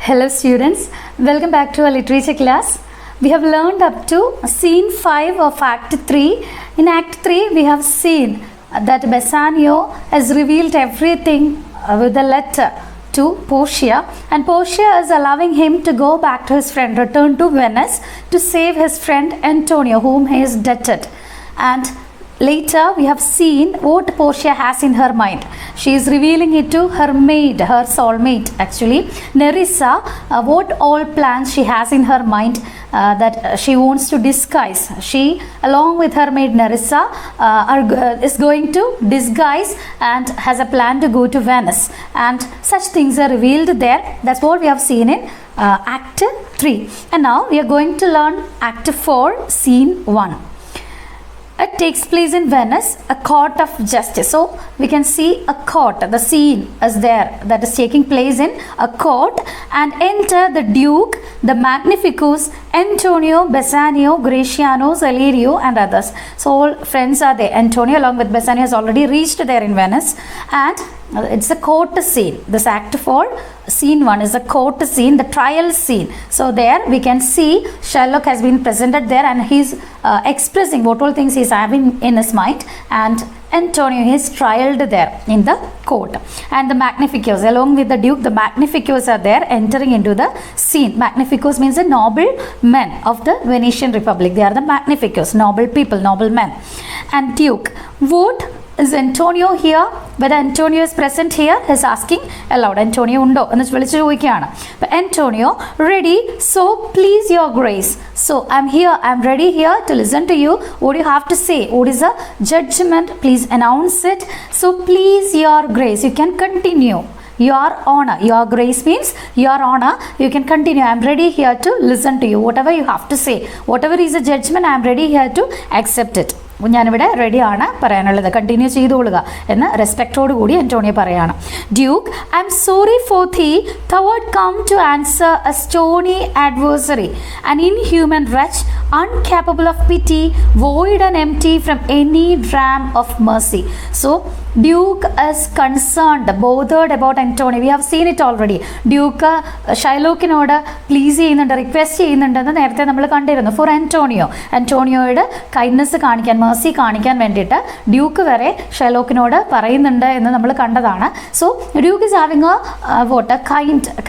Hello students, welcome back to our literature class. We have learned up to scene 5 of Act 3. In Act 3 we have seen that Bassanio has revealed everything with a letter to Portia, and Portia is allowing him to go back to his friend, return to Venice to save his friend Antonio, whom he is debted. And later we have seen what Portia has in her mind. She is revealing it to her maid, her soulmate actually, Nerissa, what all plans she has in her mind that she wants to disguise. She, along with her maid Nerissa, is going to disguise and has a plan to go to Venice. And such things are revealed there. That's what we have seen in Act 3. And now we are going to learn Act 4, Scene 1. It takes place in Venice, a court of justice. So we can see a court, the scene is there, that is taking place in a court, and enter the Duke, the Magnificus, Antonio, Bassanio, Gratiano, Salerio and others. So all friends are there. Antonio along with Bassanio has already reached there in Venice, and it's a court scene. This Act 4 Scene 1 is a court scene, the trial scene. So there we can see Shylock has been presented there, and he's expressing what all things he's having in his mind, and Antonio is trialed there in the court. And the Magnificus, along with the Duke, the Magnificus are there entering into the scene. Magnificus means the noble men of the Venetian Republic. They are the Magnificus, noble people, noble men. And Duke, what is Antonio here? Whether Antonio is present here, is asking aloud. Antonio undo ennu vilichu choikkana. But Antonio, ready, so please your grace. So I'm here, I'm ready here to listen to you. What do you have to say? What is the judgment? Please announce it. So please your grace, you can continue. Your honor, your grace means your honor, you can continue. I am ready here to listen to you. Whatever you have to say, whatever is the judgment, I am ready here to accept it. ഞാനിവിടെ റെഡിയാണ് പറയാനുള്ളത്, continue ചെയ്തോളുക എന്ന് റെസ്പെക്റ്റോട് കൂടി Antonio പറയാണ്. Duke, I am sorry for thee, thou art come to answer a stony adversary, an inhuman wretch, incapable of pity, void and empty from any dram of mercy. So Duke is concerned, bothered about Antonio. We have seen it already. Duke ഷൈലോക്കിനോട് please ചെയ്യുന്നുണ്ട്, request ചെയ്യുന്നുണ്ടെന്ന് നേരത്തെ നമ്മൾ കണ്ടിരുന്നു. For അന്റോണിയോയുടെ kindness കാണിക്കാൻ, mercy കാണിക്കാൻ വേണ്ടിയിട്ട് ഡ്യൂക്ക് വരെ ഷൈലോക്കിനോട് പറയുന്നുണ്ട് എന്ന് നമ്മൾ കണ്ടതാണ്. So Duke is having a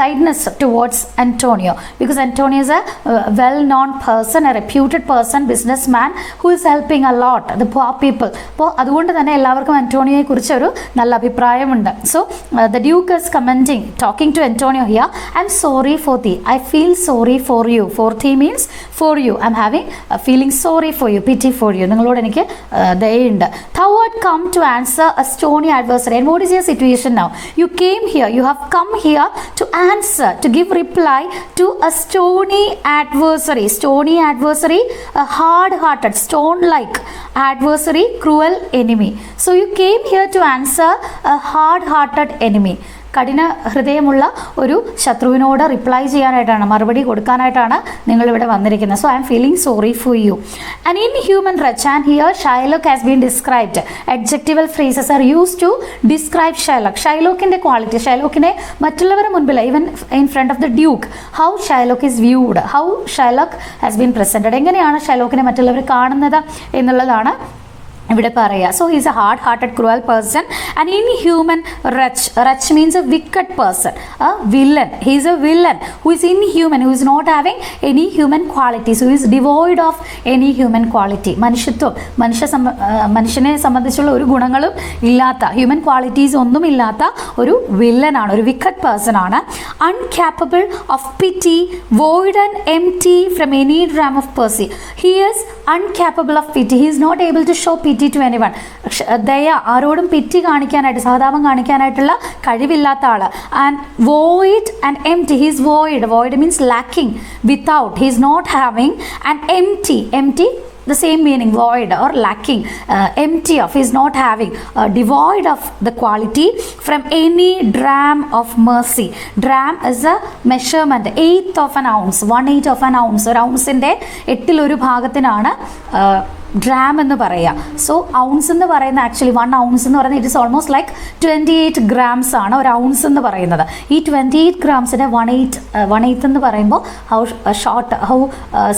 kindness towards Antonio, because Antonio is a well known person, a reputed person, business man who is helping a lot the poor people. അപ്പോൾ അതുകൊണ്ട് തന്നെ എല്ലാവർക്കും അന്റോണിയോയെ കുറിച്ചൊരു നല്ല അഭിപ്രായമുണ്ട്. So the Duke is commenting, talking to Antonio here, I am sorry for thee, I feel sorry for you. For thee means for you. I am having a feeling sorry for you, pity for you. നിങ്ങളോട് എനിക്ക് ദയുണ്ട്. Thou art come to answer a stony adversary. And what is your situation now? You came here, you have come here to answer, to give reply to a stony adversary. Stony adversary, a hard-hearted, stone-like adversary, cruel enemy. So you came here to answer a hard-hearted enemy. കഠിന ഹൃദയമുള്ള ഒരു ശത്രുവിനോട് reply ചെയ്യാനായിട്ടാണ്, മറുപടി കൊടുക്കാനായിട്ടാണ് നിങ്ങളിവിടെ വന്നിരിക്കുന്നത്. So I am feeling sorry for you. An inhuman wretch, and here Shylock has been described. Adjectival phrases are use to describe Shylock. ഷൈലോക്കിൻ്റെ quality, ഷൈലോക്കിനെ മറ്റുള്ളവരുടെ മുൻപിൽ, even in front of the duke, how Shylock is viewed, how Shylock has been presented, എങ്ങനെയാണ് ഷൈലോക്കിനെ മറ്റുള്ളവർ കാണുന്നത് എന്നുള്ളതാണ് ഇവിടെ പറയുക. So he's a hard hearted cruel person, an inhuman wretch. Wretch means a wicked person, A villain. He's a villain who is inhuman, who is not having any human qualities, who is devoid of any human quality. മനുഷ്യത്വം, മനുഷ്യനെ സംബന്ധിച്ചുള്ള ഒരു ഗുണങ്ങളും ഇല്ലാത്ത, human qualities ഒന്നും ഇല്ലാത്ത ഒരു വില്ലനാണ്, ഒരു വിക്കഡ് പേഴ്സൺ ആണ്. Uncapable of pity, void and empty from any dram of mercy. He is uncapable of pity, he is not able to show pity to anyone. ദയ, ആരോടും പിറ്റി കാണിക്കാനായിട്ട്, സഹതാപം കാണിക്കാനായിട്ടുള്ള കഴിവില്ലാത്ത ആള്. And void and empty, he's void, void means lacking, without, he's not having. And empty the same meaning, void or lacking, empty of, is not having, devoid of the quality from any dram of mercy. Dram is a measurement, eighth of an ounce, 1/8 of an ounce. ഒരു ഔൺസിൻ്റെ 8ൽ ഒരു ഭാഗത്തിനാണ് ഡ്രാം എന്ന് പറയുക. So ounce എന്ന് പറയുന്ന actually 1 ounce എന്ന് പറയുന്നത് it is almost like 28 grams ആണ് ഒരു ഔൺസ് എന്ന് പറയുന്നത്. ഈ 28 grams-നെ 1/8 എന്ന് പറയുമ്പോൾ how short how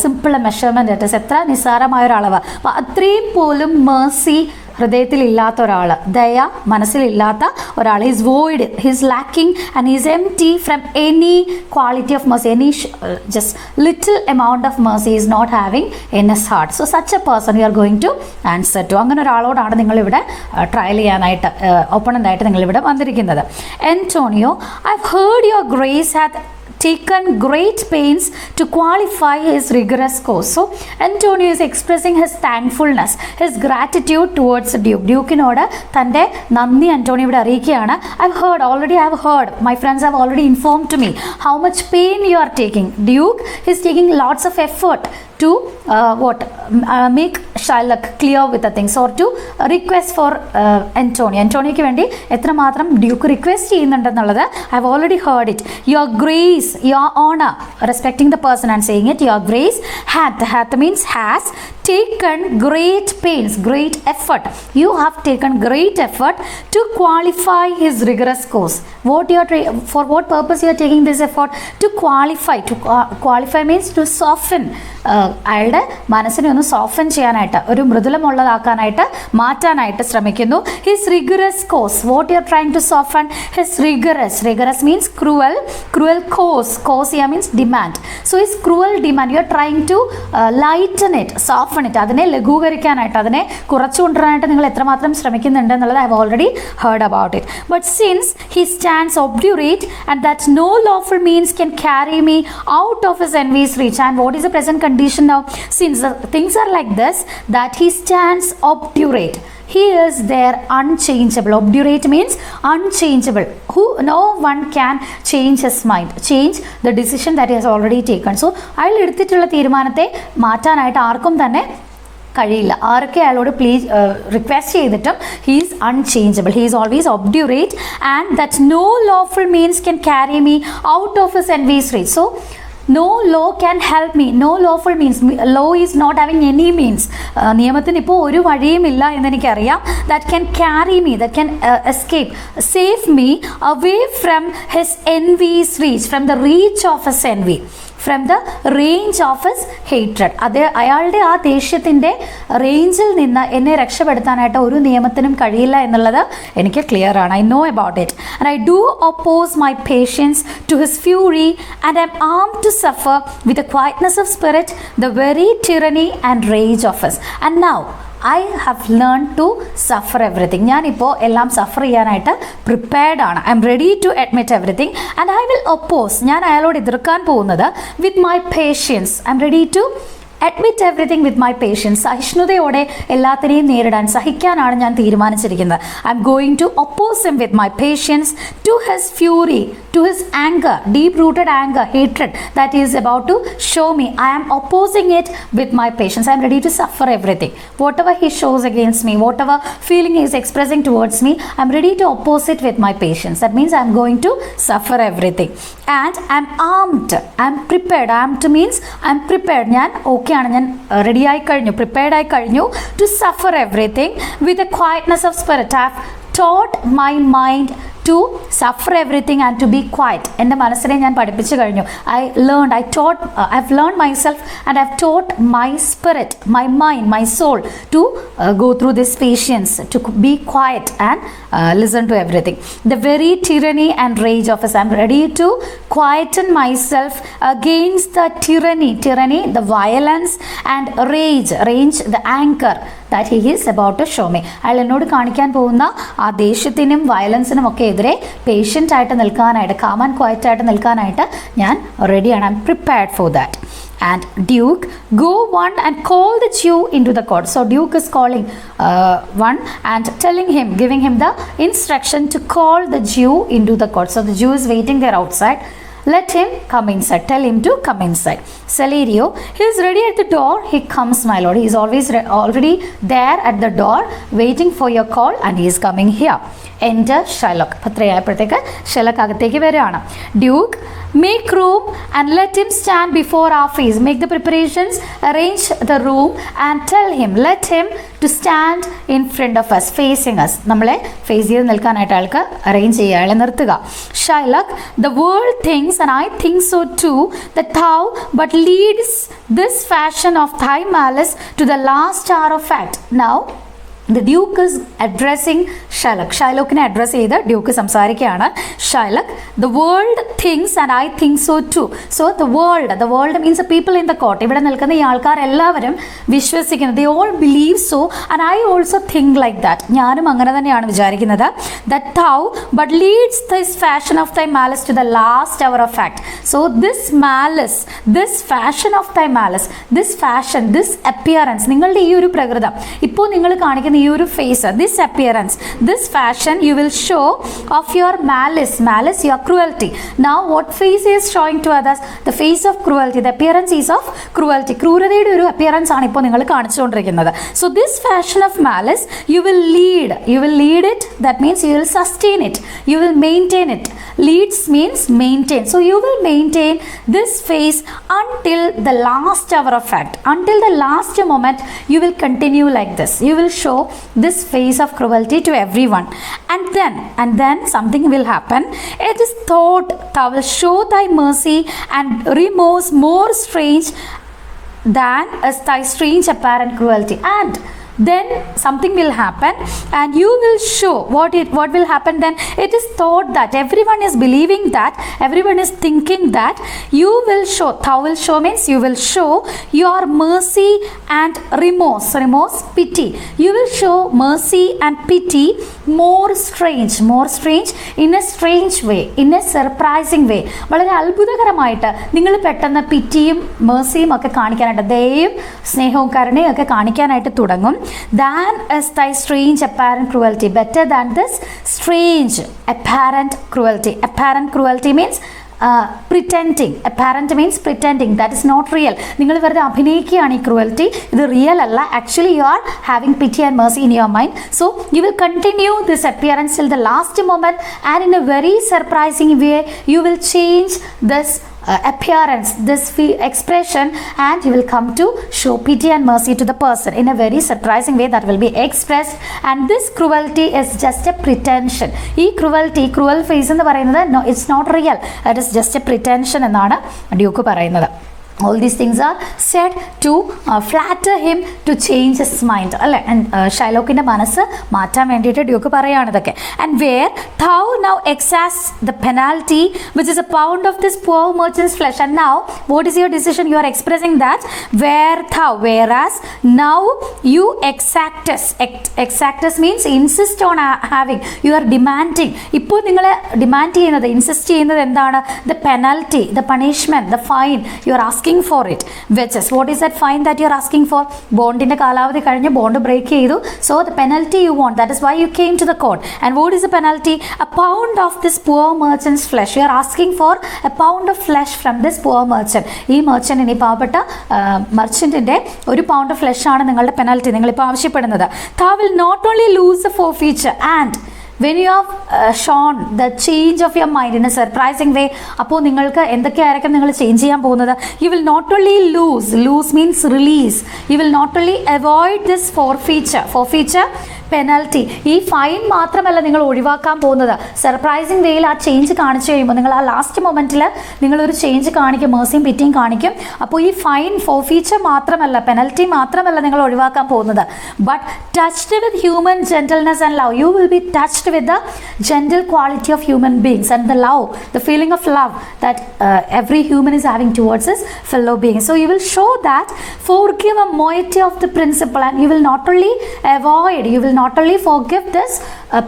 simple A measurement it is, എത്ര നിസ്സാരമായ ഒരളവ്. അപ്പോൾ അത്രയും പോലും മേഴ്സി ഹൃദയത്തിലില്ലാത്ത ഒരാൾ, ദയ മനസ്സിലില്ലാത്ത ഒരാൾ, is void, he's lacking and is empty from any quality of mercy, any just little amount of mercy is not having in his heart. So such a person you are going to answer to. അങ്ങനെ ഒരാളോടാണ് നിങ്ങളിവിടെ trial ചെയ്യാനായിട്ട് ഓപ്പണൻ്റായിട്ട് നിങ്ങളിവിടെ വന്നിരിക്കുന്നത്. Antonio, I've heard your grace hath taken great pains to qualify his rigorous course. So Antonio is expressing his thankfulness, his gratitude towards the Duke. Dukeinoട് തൻ്റെ നന്ദി Antonio ഇവിടെ അറിയിക്കുകയാണ്. I have heard, my friends have already informed to me how much pain you are taking. Duke is taking lots of effort to make Shylock clear with the things, or to request for Antonio. Antonioക്ക് വേണ്ടി എത്രമാത്രം duke request ചെയ്യുന്നുണ്ടെന്നുള്ളത് I have already heard it. Your grace, your honor, respecting the person and saying it, your grace hath means has taken great pains, great effort. You have taken great effort to qualify his rigorous course. For what purpose you are taking this effort? To qualify. Qualify means to soften. അയാളുടെ മനസ്സിനെ ഒന്ന് സോഫൻ ചെയ്യാനായിട്ട്, ഒരു മൃദുലമുള്ളതാക്കാനായിട്ട്, മാറ്റാനായിട്ട് ശ്രമിക്കുന്നു. His rigorous course, what you are trying to soften? His rigorous means cruel course here means demand. So his cruel demand you are trying to lighten it, soften it, അതിനെ ലഘൂകരിക്കാനായിട്ട്, അതിനെ കുറച്ചു കൊണ്ടുവരാനായിട്ട് നിങ്ങൾ എത്രമാത്രം ശ്രമിക്കുന്നുണ്ട് എന്നുള്ളത് I have already heard about it. But since he stands obdurate and that no lawful means can carry me out of his envy's reach. And what is the present condition now? Since the things are like this, that he stands obdurate, he is there unchangeable. Obdurate means unchangeable, who no one can change his mind, change the decision that he has already taken. So അയാൾ എടുത്തിട്ടുള്ള തീരുമാനത്തെ മാറ്റാനായിട്ട് ആർക്കും തന്നെ കഴിയില്ല. ആരൊക്കെ അയാളോട് request ചെയ്തിട്ടും he is unchangeable, he is always obdurate and that no lawful means can carry me out of his envy's reach. So no law can help me. No lawful means, law is not having any means. നിയമത്തിന് ഇപ്പോൾ ഒരു വഴിയുമില്ല എന്നെനിക്കറിയാം. That can carry me, that can escape, save me away from his envy's reach, from the reach of his envy, from the range of his hatred. അത് അയാളുടെ ആ ദേഷ്യത്തിൻ്റെ റേഞ്ചിൽ നിന്ന് എന്നെ രക്ഷപ്പെടുത്താനായിട്ട് ഒരു നിയമത്തിനും കഴിയില്ല എന്നുള്ളത് എനിക്ക് ക്ലിയർ ആണ്. I know about it and I do oppose my patience to his fury and I am armed to suffer with a quietness of spirit the very tyranny and rage of us. And now I have learned to suffer everything. ഞാനിപ്പോൾ എല്ലാം സഫർ ചെയ്യാനായിട്ട് prepared ആണ്. I am ready to admit everything and I will oppose, ഞാൻ അയാളോട് എതിർക്കാൻ പോകുന്നത് with my patience. I am ready to admit everything with my patience. സഹിഷ്ണുതയോടെ എല്ലാത്തിനെയും നേരിടാൻ, സഹിക്കാനാണ് ഞാൻ തീരുമാനിച്ചിരിക്കുന്നത്. I am going to oppose him with my patience to his fury, to his anger, deep rooted anger, hatred that he is about to show me. I am opposing it with my patience. I am ready to suffer everything. Whatever he shows against me, whatever feeling he is expressing towards me, I am ready to oppose it with my patience. That means I am going to suffer everything. And I am armed, I am prepared. Armed means I am prepared. ഞാൻ okay ആണ്, ഞാൻ ready ആയി കഴിഞ്ഞു, prepared ആയി കഴിഞ്ഞു to suffer everything with a quietness of spirit. I have taught my mind to suffer everything and to be quiet. എൻ്റെ മനസ്സിനെ ഞാൻ പഠിപ്പിച്ചു കഴിഞ്ഞു. I've learned myself and I've taught my spirit, my mind, my soul to go through this patience, to be quiet and listen to everything. The very tyranny and rage of us, I'm ready to quieten myself against the tyranny, the violence, and rage, the anger that he is about to show me. അയാൾ എന്നോട് കാണിക്കാൻ പോകുന്ന ആ ദേഷ്യത്തിനും വയലൻസിനും ഒക്കെ എതിരെ patient ആയിട്ട് നിൽക്കാനായിട്ട്, calm and quiet ആയിട്ട് നിൽക്കാനായിട്ട് ഞാൻ റെഡിയാണ്. I M prepared for that. And Duke, go one and call the Jew into the court. So Duke is calling one and telling him, giving him the instruction to call the Jew into the court. So the Jew is waiting there outside. let him come inside. Tell him to come inside. Celerio, he is ready at the door. He comes, my lord. He is always already there at the door, waiting for your call, and he is coming here. Enter Shylock. പത്രയായപ്പോഴത്തേക്ക് Sherlock അകത്തേക്ക് വരികയാണ്. Duke, make room and let him stand before our face. Make the preparations, arrange the room and tell him, let him to stand in front of us, facing us. നമ്മളെ face ചെയ്ത് നിൽക്കാനായിട്ട് ആൾക്ക് arrange ചെയ്യുക, അയാളെ നിർത്തുക. Shylock, the world thinks, and I think so too, that thou but leads this fashion of thy malice to the last hour of fact. Now the Duke is addressing Shylock. ഷൈലോക്കിനെ address ചെയ്ത് duke സംസാരിക്കുകയാണ്. Shylock, the world thinks and I think so too. So the world means the people in the court. ഇവിടെ നിൽക്കുന്ന ഈ ആൾക്കാർ എല്ലാവരും വിശ്വസിക്കുന്നു. They all believe so and I also think like that. ഞാനും അങ്ങനെ തന്നെയാണ് വിചാരിക്കുന്നത്. That thou but leads this fashion of thy malice to the last hour of fact. So this malice, this fashion of thy malice, this fashion, this appearance, നിങ്ങളുടെ ഈ ഒരു പ്രകൃതം, ഇപ്പോൾ നിങ്ങൾ കാണിക്കുന്ന ഈ ഒരു face, this appearance, this fashion you will show of your malice your cruelty. Now what face is showing to others? The face of cruelty, the appearance is of cruelty. ക്രൂരതയുടെ ഒരു അപ്പിയറൻസ് ആണ് ഇപ്പോൾ നിങ്ങൾ കാണിച്ചുകൊണ്ടിരിക്കുന്നത്. So this fashion of malice you will lead it, that means you will sustain it, you will maintain it. Leads means maintain. So you will maintain this phase until the last hour of fact, until the last moment. You will continue like this. You will show this phase of cruelty to everyone, and then something will happen. It is thought thou will show thy mercy and remorse more strange than as thy strange apparent cruelty. And then something will happen and you will show what will happen then. It is thought that everyone is believing that, everyone is thinking that you will show, thou will show means you will show your mercy and remorse, pity. You will show mercy and pity more strange in a strange way, in a surprising way. വളരെ അത്ഭുതകരമായിട്ട് നിങ്ങൾ പെട്ടെന്ന് പിറ്റിയും മേഴ്സിയും ഒക്കെ കാണിക്കാനായിട്ട്, ദയയും സ്നേഹവും കരുണയും ഒക്കെ കാണിക്കാനായിട്ട് തുടങ്ങും. Than is thy strange apparent cruelty, better than this strange apparent cruelty. Apparent cruelty means pretending. Apparent means pretending, that is not real. നിങ്ങൾ വെറുതെ അഭിനയിക്കുകയാണ് ഈ ക്രൂവൽറ്റി, ഇത് റിയൽ അല്ല. Actually you are having pity and mercy in your mind. So you will continue this appearance till the last moment and in a very surprising way you will change this appearance, this expression, and you will come to show pity and mercy to the person in a very surprising way that will be expressed. And this cruelty is just a pretension. ഈ cruel face എന്ന് പറയുന്നത് no, it's not real, it is just a pretension എന്നാണ് Duke പറയുന്നത്. All these things are said to flatter him to change his mind. അല്ലേ? ഷൈലോക്കിൻ്റെ മനസ്സ് മാറ്റാൻ വേണ്ടിയിട്ട് Duke പറയുകയാണ് ഇതൊക്കെ. And where thou now exacts the penalty which is a pound of this poor merchant's flesh. And now what is your decision? You are expressing that whereas now you exactus means insist on having, you are demanding. ഇപ്പോൾ നിങ്ങൾ demand ചെയ്യുന്നത്, insist ചെയ്യുന്നത് എന്താണ്? The penalty, the punishment, the fine you are asking for it. Which is, what is that fine that you are asking for? ബോണ്ടിന്റെ കാലാവധി കഴിഞ്ഞ് bond break ചെയ്തു. So the penalty you want, that is why you came to the court. And what is the penalty? A pound of this poor merchant's flesh. You are asking for a pound of flesh from this poor merchant. ഈ മെർച്ചന്റിന്, ഈ പാവപ്പെട്ട മെർച്ചന്റിന്റെ ഒരു pound of flesh ആണ് നിങ്ങളുടെ penalty, നിങ്ങളിപ്പോൾ ആവശ്യപ്പെടുന്നത്. Thou will not only lose the forfeiture and when you have shown the change of your mind in a surprising way, അപ്പോൾ നിങ്ങൾക്ക് എന്തൊക്കെയായിരിക്കും നിങ്ങൾ ചേഞ്ച് ചെയ്യാൻ പോകുന്നത്? You will not only lose means release. You will not only avoid this forfeiture penalty, ഈ fine മാത്രമല്ല നിങ്ങൾ ഒഴിവാക്കാൻ പോകുന്നത്. സർപ്രൈസിങ് വേയിൽ ആ ചേഞ്ച് കാണിച്ചു കഴിയുമ്പോൾ, നിങ്ങൾ ആ ലാസ്റ്റ് മൊമെൻറ്റിൽ നിങ്ങളൊരു ചേഞ്ച് കാണിക്കും, മേഴ്സിയും പിറ്റിയും കാണിക്കും. അപ്പോൾ ഈ ഫൈൻ ഫോർഫീച്ചർ മാത്രമല്ല, പെനൽറ്റി മാത്രമല്ല നിങ്ങൾ ഒഴിവാക്കാൻ പോകുന്നത്. But touched with human gentleness and love, you will be touched with the gentle quality of human beings and the love, the feeling of love that every human is having towards his fellow being. So you will show that, forgive a moiety of the principle, and you will not only avoid, you will not only forgive this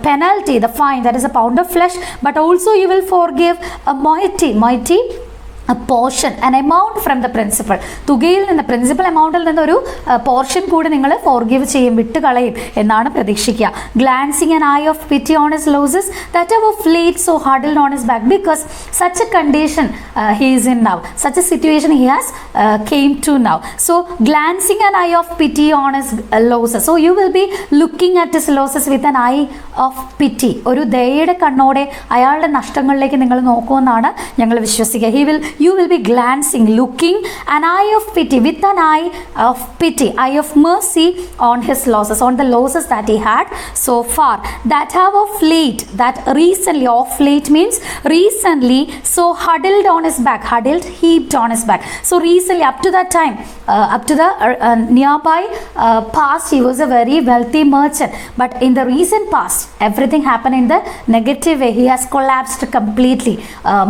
penalty, the fine, that is a pound of flesh, but also you will forgive a moiety a portion, an amount from the principal. തുകയിൽ നിന്ന് principal എമൗണ്ടിൽ നിന്നൊരു portion കൂടി നിങ്ങൾ forgive ചെയ്യും, വിട്ട് കളയും എന്നാണ് പ്രതീക്ഷിക്കുക. Glancing an eye of pity on his losses that have of late so huddled on his back, because such a condition he is in now, such a situation he has came to now. So glancing an eye of pity on his losses, so you will be looking at his losses with an eye of pity. ഒരു ദയയുടെ കണ്ണോടെ അയാളുടെ നഷ്ടങ്ങളിലേക്ക് നിങ്ങൾ നോക്കുമെന്നാണ് ഞങ്ങൾ വിശ്വസിക്കുക. You will be glancing, looking an eye of pity, with an eye of pity, eye of mercy on his losses, on the losses that he had so far, that have of late, that recently, of late means recently, so huddled on his back, huddled, heaped on his back. So recently, up to that time, up to the nearby past, he was a very wealthy merchant, but in the recent past, everything happened in the negative way. He has collapsed completely.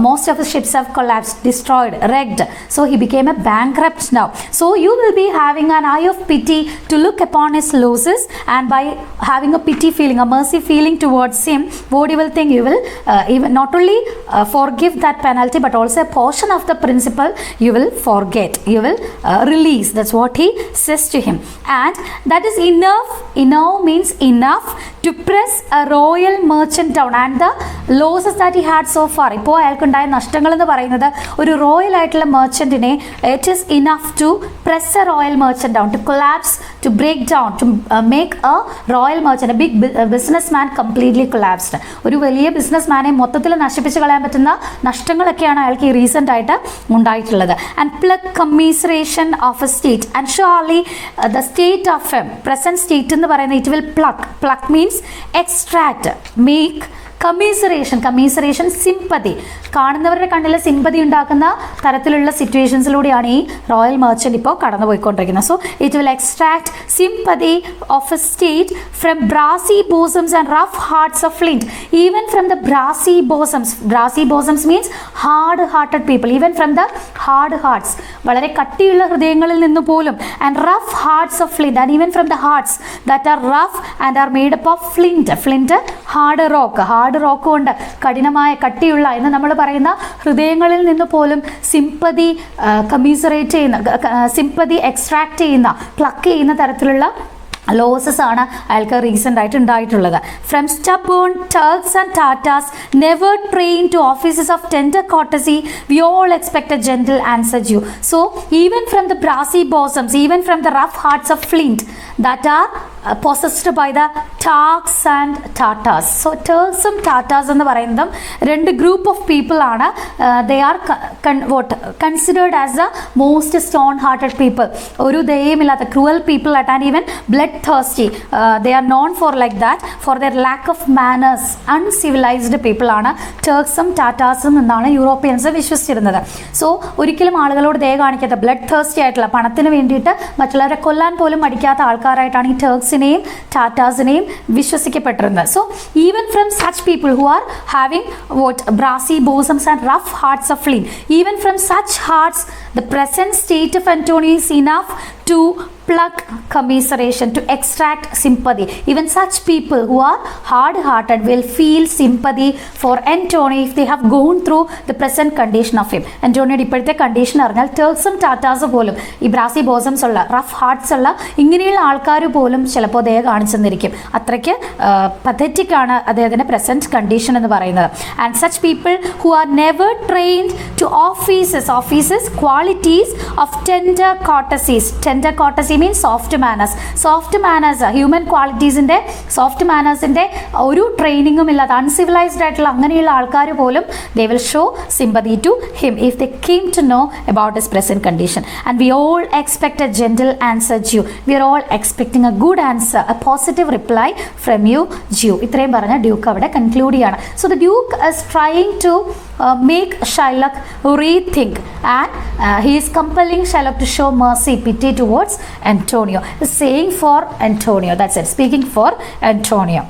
Most of his ships have collapsed, destroyed, wrecked. So he became a bankrupt now. So you will be having an eye of pity to look upon his losses, and by having a pity feeling, a mercy feeling towards him, what you will think, you will even not only forgive that penalty, but also a portion of the principal you will forget, you will release. That's what he says to him. And that is enough. Enough means enough to press a royal merchant down, and the losses that he had so far, ഇപ്പോൾ അയാൾക്കുണ്ടായ നഷ്ടങ്ങൾ എന്ന് പറയുന്നത് ഒരു royal ആയിട്ടുള്ള മെർച്ചൻറ്റിനെ, it is enough to press a royal merchant down, to collapse, to break down, to make a royal merchant, a big business man completely collapsed. ഒരു വലിയ business മാനെ മൊത്തത്തിൽ നശിപ്പിച്ച് കളയാൻ പറ്റുന്ന നഷ്ടങ്ങളൊക്കെയാണ് അയാൾക്ക് ഈ റീസെൻ്റ് ആയിട്ട് ഉണ്ടായിട്ടുള്ളത്. And pluck commiseration of a state, and surely the state of um present state എന്ന് പറയുന്നത് it will pluck means extract, make commiseration sympathy, കാണുന്നവരുടെ കണ്ണിൽ സിമ്പതി ഉണ്ടാക്കുന്ന തരത്തിലുള്ള സിറ്റുവേഷൻസിലൂടെയാണ് ഈ റോയൽ മെർച്ചൻ്റ് ഇപ്പോൾ കടന്നുപോയിക്കൊണ്ടിരിക്കുന്നത്. So it will extract sympathy of a state from brassy bosoms and rough hearts of flint, even from the brassy bosoms means hard hearted people, even from the hard hearts, വളരെ കട്ടിയുള്ള ഹൃദയങ്ങളിൽ നിന്ന് പോലും, and rough hearts of flint, and even from the hearts that are rough and are made up of flint hard rock കൊണ്ട് കഠിനമായ കട്ടിയുള്ള എന്ന് നമ്മൾ പറയുന്ന ഹൃദയങ്ങളിൽ നിന്ന് പോലും സിമ്പതി കമ്മീസറേറ്റ് ചെയ്യുന്ന, സിമ്പതി എക്സ്ട്രാക്ട് ചെയ്യുന്ന, പ്ലക്ക് ചെയ്യുന്ന തരത്തിലുള്ള ലോസസ് ആണ് അയാൾക്ക് റീസെൻ്റ് ആയിട്ട് ഉണ്ടായിട്ടുള്ളത്. From stubborn Turks and Tatars never trained to offices of tender courtesy, we all expect a gentle answer due. So even from the brassy bosoms, even from the rough hearts of flint that are possessed by the Turks and Tatars. So Turksum Tatars എന്ന് പറയുന്നതും രണ്ട് group of people ആണ്. They are considered as the most stone hearted people, ഒരു ദയമില്ലാത്ത cruel people ആയിട്ട്, and even blood thirsty. They are known for like that, for their lack of manners, uncivilized people ആണ് ടർക്സും ടാറ്റാസും എന്നാണ് Europeans വിശ്വസിച്ചിരുന്നത്. So ഒരിക്കലും ആളുകളോട് ദയ കാണിക്കാത്ത, blood thirsty ആയിട്ടുള്ള, പണത്തിന് വേണ്ടിയിട്ട് മറ്റുള്ളവരെ കൊല്ലാൻ പോലും മടിക്കാത്ത ആൾക്കാരായിട്ടാണ് ഈ ടർക്സിനെയും ടാറ്റാസിനെയും വിശ്വസിക്കപ്പെട്ടിരുന്നത്. So even from such people who are having brassy bosoms and rough hearts of flint, even from such hearts the present state of Antonio is enough to plug commiseration, to extract sympathy. Even such people who are hard-hearted will feel sympathy for Antonio if they have gone through the present condition of him. Antonioയുടെ ഇപ്പോഴത്തെ condition അറിഞ്ഞാൽ ടർക്സും ടാറ്റാസും പോലും, ഈ ബ്രാസി ബോസംസ് ഉള്ള, rough hearts ഉള്ള ഇങ്ങനെയുള്ള ആൾക്കാർ പോലും ചിലപ്പോൾ ദയ കാണിച്ചെന്നിരിക്കും. അത്രയ്ക്ക് പതറ്റിക് ആണ് അദ്ദേഹത്തിൻ്റെ പ്രസൻറ്റ് കണ്ടീഷൻ എന്ന് പറയുന്നത്. And such people who are never trained to offices qualities of tender courtesies. Tender courtesy means soft manners, human ക്വാളിറ്റീസിൻ്റെ, സോഫ്റ്റ് മാനേഴ്സിൻ്റെ ഒരു ട്രെയിനിങ്ങും ഇല്ലാത്ത, അൺസിവിലൈസ്ഡ് ആയിട്ടുള്ള അങ്ങനെയുള്ള ആൾക്കാർ പോലും they will show sympathy to him if they came to know about his present condition. And we all expect a gentle answer due. We are all expecting a good answer, a positive reply from you, Jew. ഇത്രയും പറഞ്ഞ Duke അവിടെ conclude ചെയ്യാണ്. So the Duke is trying to make Shylock rethink, and he is compelling Shylock to show mercy, pity towards Antonio. Saying for Antonio, that's it, speaking for Antonio.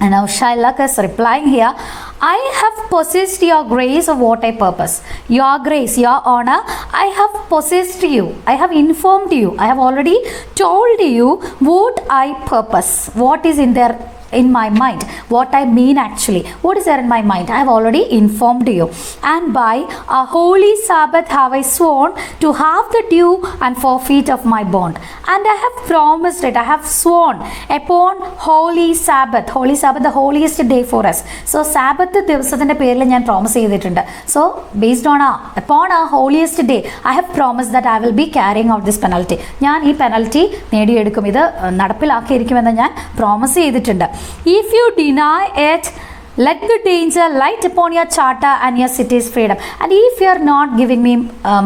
And now Shylock is replying here, I have possessed your grace of what I purpose. Your grace, your honor, I have possessed you. I have informed you. I have already told you what I purpose. What is in there in my mind, what I mean actually. What is there in my mind? I have already informed you. And by a holy Sabbath have I sworn to have the due and forfeit of my bond. And I have promised it. I have sworn upon holy Sabbath. Holy Sabbath, the holiest day for us. So Sabbath ദിവസത്തിൻ്റെ പേരിൽ ഞാൻ promise ചെയ്തിട്ടുണ്ട്. So based on upon a holiest day, I have promised that I will be carrying out this penalty. ഞാൻ ഈ penalty നേടിയെടുക്കും, ഇത് നടപ്പിലാക്കിയിരിക്കുമെന്ന് ഞാൻ promise ചെയ്തിട്ടുണ്ട്. If you deny it, let the danger light upon your charter and your city's freedom. And if you are not giving me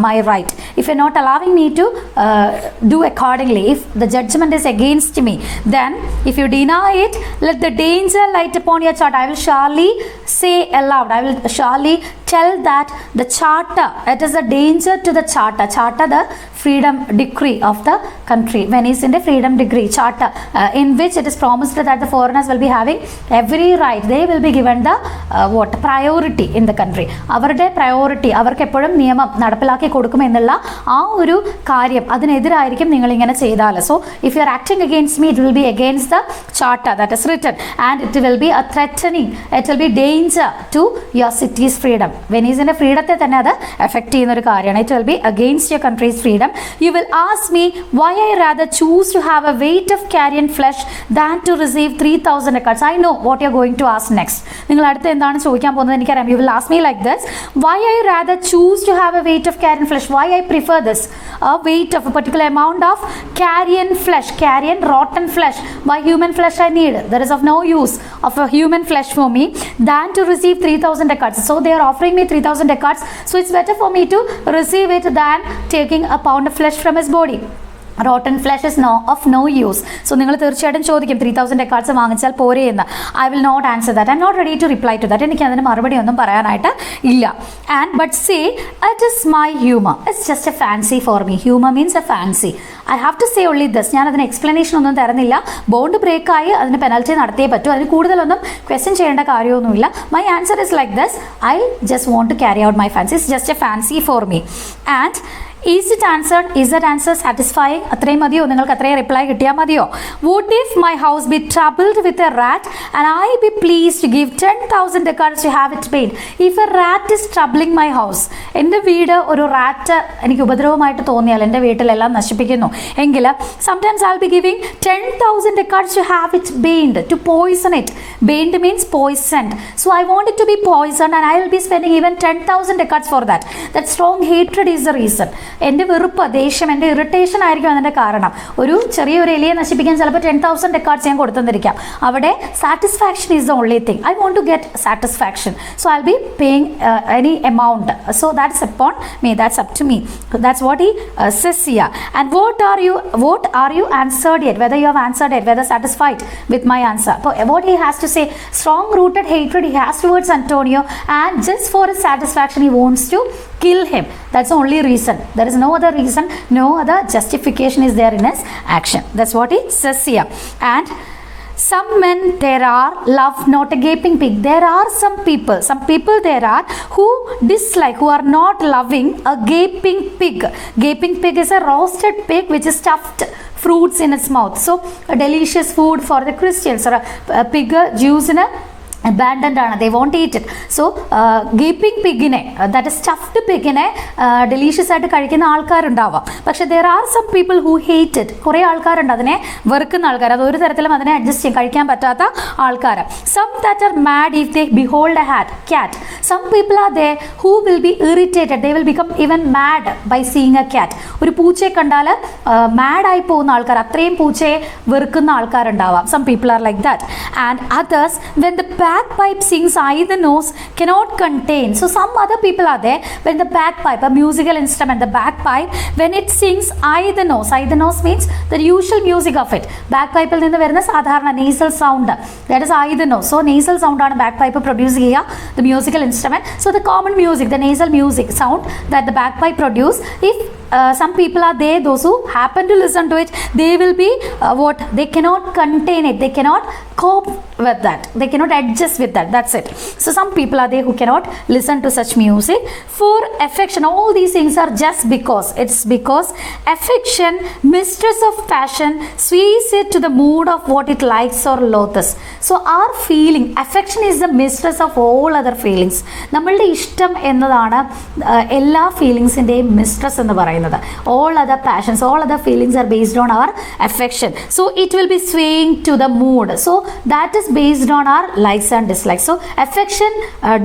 my right, if you are not allowing me to do accordingly, if the judgment is against me, then if you deny it, let the danger light upon your charter. I will surely say aloud, I will surely tell that the charter, it is a danger to the charter. Charter, the freedom decree of the country. Venice in the freedom decree charter, in which it is promised that the foreigners will be having every right. They will be given the priority in the country. അവരുടെ priority അവർക്ക് എപ്പോഴും നിയമം നടപ്പിലാക്കി കൊടുക്കുമെന്നുള്ള ആ ഒരു കാര്യം അതിനെതിരായിരിക്കും നിങ്ങളിങ്ങനെ ചെയ്താൽ. So if you are acting against me, it will be against the charter that is written and it will be a threatening, it will be danger to your city's freedom. വെനീസിൻ്റെ ഫ്രീഡത്തെ തന്നെ അത് എഫക്റ്റ് ചെയ്യുന്ന ഒരു കാര്യമാണ്. It will be against your country's freedom. You will ask me why I rather choose to have a weight of carrion flesh than to receive 3,000 ducats. I know what you're going to ask next. നിങ്ങൾ അടുത്ത് എന്താണ് ചോദിക്കാൻ പോകുന്നത് എനിക്കറിയാം. You will ask me like this, why I rather choose to have a weight of carrion flesh, why I prefer this, a weight of a particular amount of carrion flesh, carrion rotten flesh. Why human flesh I need? There is of no use of a human flesh for me than to receive 3,000 ducats. So they are offering me 3,000 ducats, so it's better for me to receive it than taking a pound of flesh from his body. Rotten flesh is of no use. So നിങ്ങൾ തീർച്ചയായിട്ടും ചോദിക്കും 3,000 ഡെക്കാർഡ്സ് വാങ്ങിച്ചാൽ പോരെ എന്ന്. I will not answer that. I'm not ready to reply to that. എനിക്ക് അതിന് മറുപടി ഒന്നും പറയാനായിട്ട് ഇല്ല. And but say it is my humor. It's just a fancy for me. Humor means a fancy. I have to say only this. ഞാൻ അതിന് explanation ഒന്നും തരുന്നില്ല. ബോണ്ട് ബ്രേക്ക് ആയി അതിന് പെനൽറ്റി നടത്തിയേ പറ്റൂ. അതിന് കൂടുതലൊന്നും ക്വസ്റ്റ്യൻ ചെയ്യേണ്ട കാര്യമൊന്നുമില്ല. My answer is like this. I just want to carry out my fancy. It's just a fancy for me. And is it answered? Is that answer satisfying? അത്രയും മതിയോ? നിങ്ങൾക്ക് അത്രയും റിപ്ലൈ കിട്ടിയാൽ മതിയോ? Would if my house be troubled with a rat and I be pleased to give 10,000 ducats to have it paid? If a rat is troubling my house, എൻ്റെ വീട് ഒരു rat എനിക്ക് ഉപദ്രവമായിട്ട് തോന്നിയാൽ, എൻ്റെ വീട്ടിലെല്ലാം നശിപ്പിക്കുന്നു എങ്കിൽ, sometimes I'll be giving 10,000 ducats to have it baned, to poison it. Baned means poisoned. So I want it to be poisoned and I will be spending even 10,000 ducats for that. That strong hatred is the reason. എൻ്റെ വെറുപ്പ്, ദേഷ്യം, എൻ്റെ irritation ആയിരിക്കും അതിൻ്റെ കാരണം. ഒരു ചെറിയൊരു എലിയെ നശിപ്പിക്കാൻ ചിലപ്പോൾ 10,000 ഡെക്കാർഡ്സ് ഞാൻ കൊടുത്തെന്നിരിക്കാം. അവിടെ satisfaction is the only thing. I want to get satisfaction. So I be paying any amount. So that's upon me, that's up to me. That's what he says here. And what are you answered yet? Whether you have answered it, whether satisfied with my answer. So what he has to say, strong rooted hatred he has towards Antonio, and just for his satisfaction he wants to kill him. That's the only reason. There is no other reason, no other justification is there in his action. That's what he says here. And some men there are love not a gaping pig. There are some people there are who dislike, who are not loving a gaping pig. Gaping pig is a roasted pig which is stuffed fruits in its mouth. So a delicious food for the Christians, or a pig Jews in a abandoned ആണ്, they won't eat it. So gaping pigനെ, that is stuffed pigനെ delicious ആയിട്ട് കഴിക്കുന്ന ആൾക്കാരുണ്ടാവാം. പക്ഷെ there are some people who hate it. കുറേ ആൾക്കാരുണ്ട് അതിനെ വെറുക്കുന്ന ആൾക്കാർ, അത് ഒരു തരത്തിലും അതിനെ അഡ്ജസ്റ്റ് ചെയ്യാൻ കഴിക്കാൻ പറ്റാത്ത ആൾക്കാർ. Some that are mad if they behold a cat. Some people are there who will be irritated, they will become even mad by seeing a cat. ഒരു പൂച്ചയെ കണ്ടാൽ മാഡായി പോകുന്ന ആൾക്കാർ, അത്രയും പൂച്ചയെ വെറുക്കുന്ന ആൾക്കാരുണ്ടാവാം. Some people are like that. And others, when the bagpipe sings, I the nose cannot contain. So some other people are there, when the bagpipe, a musical instrument, the bagpipe, when it sings I the nose means the usual music of it. Bagpipe il ninnu varuna sadharana nasal sound, that is I the nose. So nasal sound aanu bagpipe produce cheya, the musical instrument. So the common music, the nasal music sound that the bagpipe produce, if some people are there, those who happen to listen to it, they will be they cannot contain it, they cannot cope with that, they cannot adjust with that, that's it. So some people are there who cannot listen to such music. For affection, all these things are just because, it's because affection, mistress of passion, sways it to the mood of what it likes or loathes. So our feeling, affection is the mistress of all other feelings. നമ്മളുടെ ഇഷ്ടം എന്നതാണ് എല്ലാ ഫീലിങ്സിൻ്റെയും mistress എന്ന് പറയുന്നത്. All other passions, all other feelings are based on our affection. So it will be swaying to the mood. So that is based on our likes and dislikes. So affection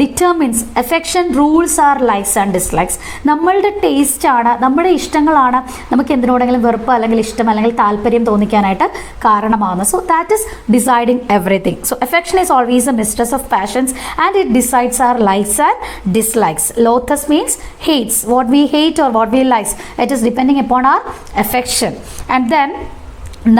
determines, affection rules our likes and dislikes. നമ്മളുടെ taste ആണ്, നമ്മുടെ ഇഷ്ടങ്ങളാണ് നമുക്ക് എന്തിനോടെങ്കിലും വെറുപ്പ് അല്ലെങ്കിൽ ഇഷ്ടം അല്ലെങ്കിൽ താല്പര്യം തോന്നിക്കാനായിട്ട് കാരണമാകുന്നത്. So that is deciding everything. So affection is always a mistress of passions and it decides our likes and dislikes. Loaths means hates, what we hate or what we like. It is depending upon our affection. And then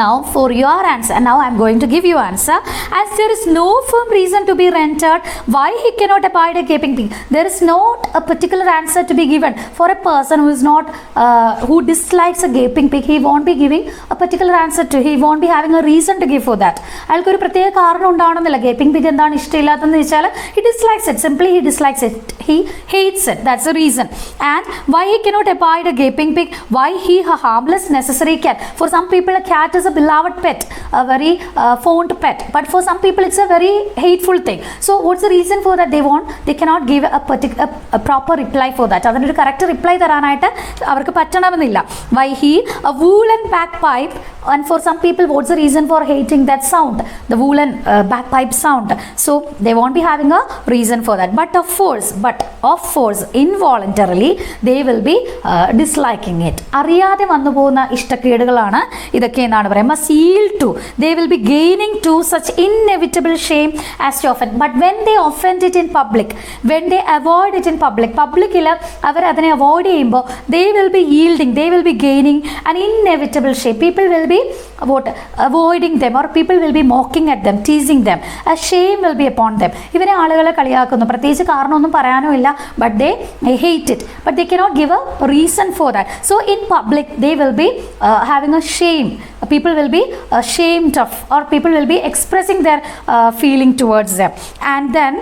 now for your answer, now I am going to give you answer. As there is no firm reason to be rendered why he cannot abide a gaping pig. There is not a particular answer to be given for a person who is not who dislikes a gaping pig. He won't be giving a particular answer to, he won't be having a reason to give for that. അയാൾക്ക് ഒരു പ്രത്യേക കാരണം ഉണ്ടാവണമെന്നില്ല. ഗേപ്പിംഗ് pig എന്താണ് ഇഷ്ടമില്ലാത്തതെന്ന് വെച്ചാൽ he dislikes it, simply he dislikes it, he hates it, that's the reason. And why he cannot abide a gaping pig, why he a harmless necessary cat. For some people a cat is a beloved pet, a very fond pet, but for some people it's a very hateful thing. So what's the reason for that? They cannot give a proper reply for that. അതിനൊരു correct reply തരാനായിട്ട് അവർക്ക് പറ്റണമെന്നില്ല. Why he a woolen bagpipe, and for some people what's the reason for hating that sound, the woolen bagpipe sound? So they won't be having a reason for that, but of course involuntarily they will be disliking it. അറിയാതെ വന്നു പോകുന്ന ഇഷ്ടക്കേടുകളാണ് ഇതൊക്കെ എന്നാണ് പറയുന്നത്. Must yield to, they will be gaining to such inevitable shame as to offend. But when they offend it in public, when they avoid it in publicil അവർ അതിനെ avoid ചെയ്യുമ്പോൾ they will be yielding, they will be gaining an inevitable shame. People will be avoiding them, or people will be mocking at them, teasing them. A shame will be upon them. ഇവരെ ആളുകളെ കളിയാക്കുന്നു, പ്രത്യേകിച്ച് കാരണമൊന്നും പറയാനോ ഇല്ല, but they hate it, but they cannot give a reason for that. So in public they will be having a shame, people will be ashamed of, or people will be expressing their feeling towards them. And then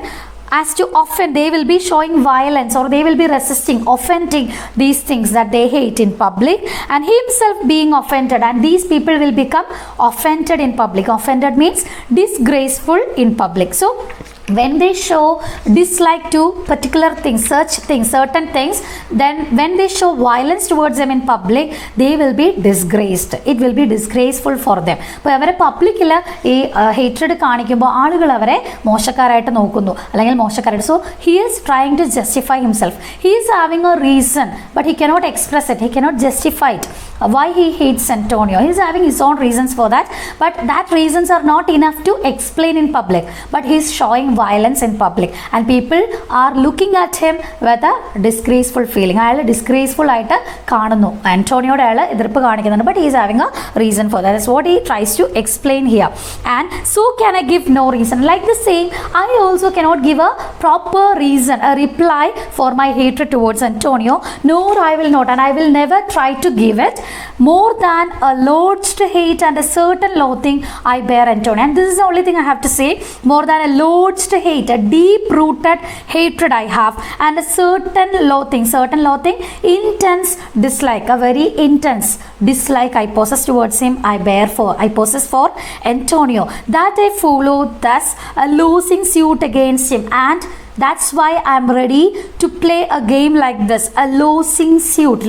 as to offend, they will be showing violence, or they will be resisting, offending these things that they hate in public, and himself being offended, and these people will become offended in public. Offended means disgraceful in public. So when they show dislike to particular things, certain things, then when they show violence towards them in public, they will be disgraced, it will be disgraceful for them. അപ്പോൾ അവരെ പബ്ലിക്കിൽ ഈ hatred കാണിക്കുമ്പോൾ ആളുകൾ അവരെ മോശക്കാരായിട്ട് നോക്കുന്നു, അല്ലെങ്കിൽ മോശക്കാരായിട്ട്. So he is trying to justify himself, he is having a reason but he cannot express it, he cannot justify it, why he hates Antonio. He is having his own reasons for that, but that reasons are not enough to explain in public, but he is showing violence in public, and people are looking at him with a disgraceful feeling. അയാൾ disgraceful ആയിട്ട് കാണുന്നു, ആന്റോണിയോടെ അയാൾ എതിർപ്പ് കാണിക്കുന്നുണ്ട്, but he is having a reason for that. That's what he tries to explain here. And so can I give no reason, like the saying, I also cannot give a proper reason, a reply for my hatred towards Antonio, nor I will not, and I will never try to give it, more than a lodged hate and a certain loathing I bear Antonio. And this is the only thing I have to say, more than a lodged hate, a deep rooted hatred I have, and a certain loathing, intense dislike, a very intense dislike I possess towards him, I possess for Antonio, that I follow thus a losing suit against him. And that's why I'm ready to play a game like this, a losing suit,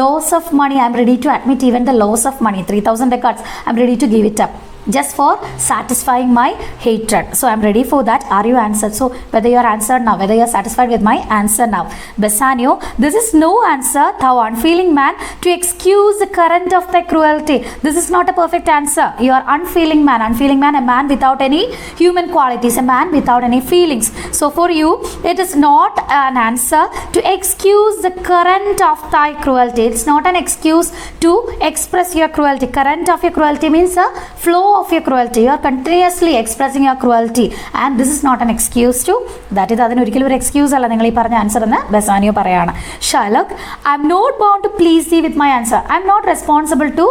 loss of money. I'm ready to admit even the loss of money, 3,000 ducats, I'm ready to give it up just for satisfying my hatred. So I'm ready for that. Are you answered? So whether you are answered now, whether you are satisfied with my answer now. Bassanio, this is no answer, thou unfeeling man, to excuse the current of thy cruelty. This is not a perfect answer. You are unfeeling man, a man without any human qualities, a man without any feelings. So for you, it is not an answer to excuse the current of thy cruelty. It's not an excuse to express your cruelty. Current of your cruelty means a flow of your cruelty. You are continuously expressing your cruelty and this is not an excuse to that. ഇത് അതിനൊരിക്കലും ഒരു excuse അല്ല നിങ്ങൾ ഈ പറഞ്ഞ answer എന്ന് Bassanio പറയാണ്. Shylock, I am not bound to please you with my answer. I am not responsible to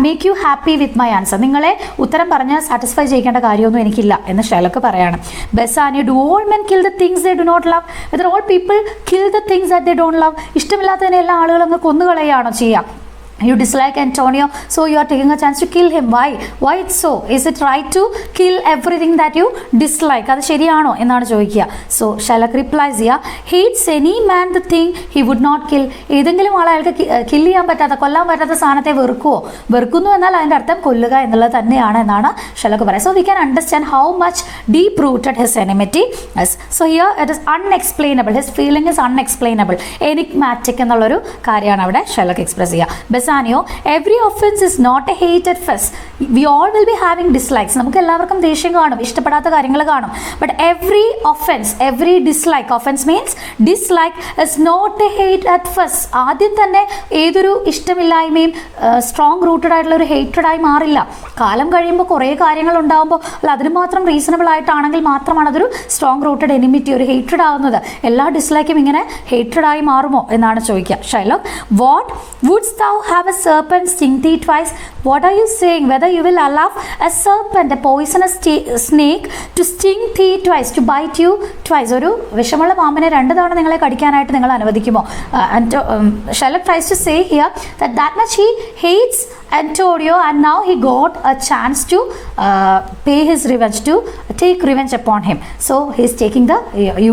make you happy with my answer. നിങ്ങളെ ഉത്തരം പറഞ്ഞ് സാറ്റിസ്ഫൈ ചെയ്യേണ്ട കാര്യമൊന്നും എനിക്കില്ല എന്ന് ഷൈലോക്ക് പറയാണ്. Bassanio, do all men kill the things they do not love? Whether all people kill the things that they don't love? ഇഷ്ടമില്ലാത്തതിനെ എല്ലാ ആളുകളും അങ്ങ് കൊന്നുകളയാണോ ചെയ്യുക? You dislike Antonio, so you are taking a chance to kill him. Why? Why it's so? Is it right to kill everything that you dislike? അത് ശരിയാണോ എന്നാണ് ചോദിക്കുക. So Shylock replies ചെയ്യുക, hates any man the thing he would not kill. ഏതെങ്കിലും ആൾ അയാൾക്ക് kill ചെയ്യാൻ പറ്റാത്ത, കൊല്ലാൻ പറ്റാത്ത സാധനത്തെ വെറുക്കുന്നു എന്നാൽ അതിൻ്റെ അർത്ഥം കൊല്ലുക എന്നുള്ളത് തന്നെയാണ് എന്നാണ് ഷൈലോക്ക് പറയുക. So we can understand how much deep rooted his enmity is. So here it is unexplainable. His feeling is unexplainable. Enigmatic എന്നുള്ളൊരു കാര്യമാണ് അവിടെ ഷൈലോക്ക് എക്സ്പ്രസ് ചെയ്യുക. Every offense is not a hate at first. We all will be having dislikes. നമുക്ക് എല്ലാവർക്കും ദേഷ്യം കാണും, ഇഷ്ടപ്പെടാത്ത കാര്യങ്ങൾ കാണും. But every offense, every dislike, offense means dislike, is not a hate at first. ആദ്യം തന്നെ ഏതൊരു ഇഷ്ടമില്ലായ്മയും സ്ട്രോങ് റൂട്ടഡ് ആയിട്ടുള്ള ഒരു ഹേറ്റഡായി മാറില്ല. കാലം കഴിയുമ്പോൾ കുറേ കാര്യങ്ങൾ ഉണ്ടാകുമ്പോൾ അല്ല അതിന് മാത്രം റീസണബിൾ ആയിട്ടാണെങ്കിൽ മാത്രമാണ് അതൊരു സ്ട്രോങ് റൂട്ടഡ് എനിമിറ്റി, ഒരു ഹേറ്റഡ് ആവുന്നത്. എല്ലാ ഡിസ്ലൈക്കും ഇങ്ങനെ ഹേറ്റഡായി മാറുമോ എന്നാണ് ചോദിക്കുക. Shylock, what Woods thou have a serpent sting thee twice? What are you saying? Whether you will allow a serpent, a poisonous snake, to sting thee twice, to bite you twice? ഒരു വിഷമുള്ള പാമ്പിനെ 2 തവണ നിങ്ങളെ കടിക്കാനായിട്ട് നിങ്ങൾ അനുവദിക്കുമോ? Sherlock tries to say here that much he hates Antonio and now he got a chance to pay his revenge, to take revenge upon him. So he is taking the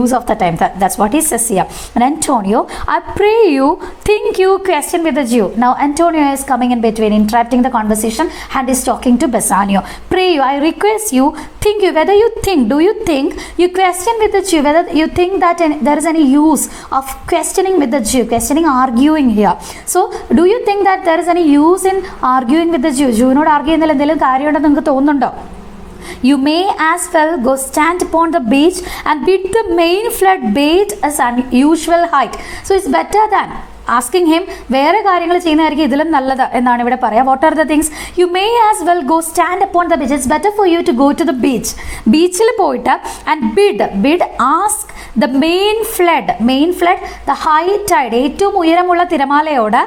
use of the time. That's what he says here. And Antonio, I pray you think you question with the Jew. Now Antonio is coming in between, interrupting the conversation and is talking to Bassanio. Pray you, I request you, think you, whether you think, do you think, you question with the Jew, whether you think that there is any use of questioning with the Jew, questioning, arguing here. So do you think that there is any use in arguing with the Jew? ജൂവിനോട് argue ചെയ്യുന്നതിൽ എന്തെങ്കിലും കാര്യമുണ്ടെന്ന് നിങ്ങൾക്ക് തോന്നുന്നുണ്ടോ? You may as well go stand upon the beach and bid the main flood bait as unusual height. So it's better than asking him വേറെ കാര്യങ്ങൾ ചെയ്യുന്നതായിരിക്കും ഇതിലും നല്ലത് എന്നാണ് ഇവിടെ പറയാം. What are the things? You may as well go stand upon the beach. It's better for you to go to the beach. ബീച്ചിൽ പോയിട്ട് and bid ask the main flood the high tide, ഏറ്റവും ഉയരമുള്ള തിരമാലയോട്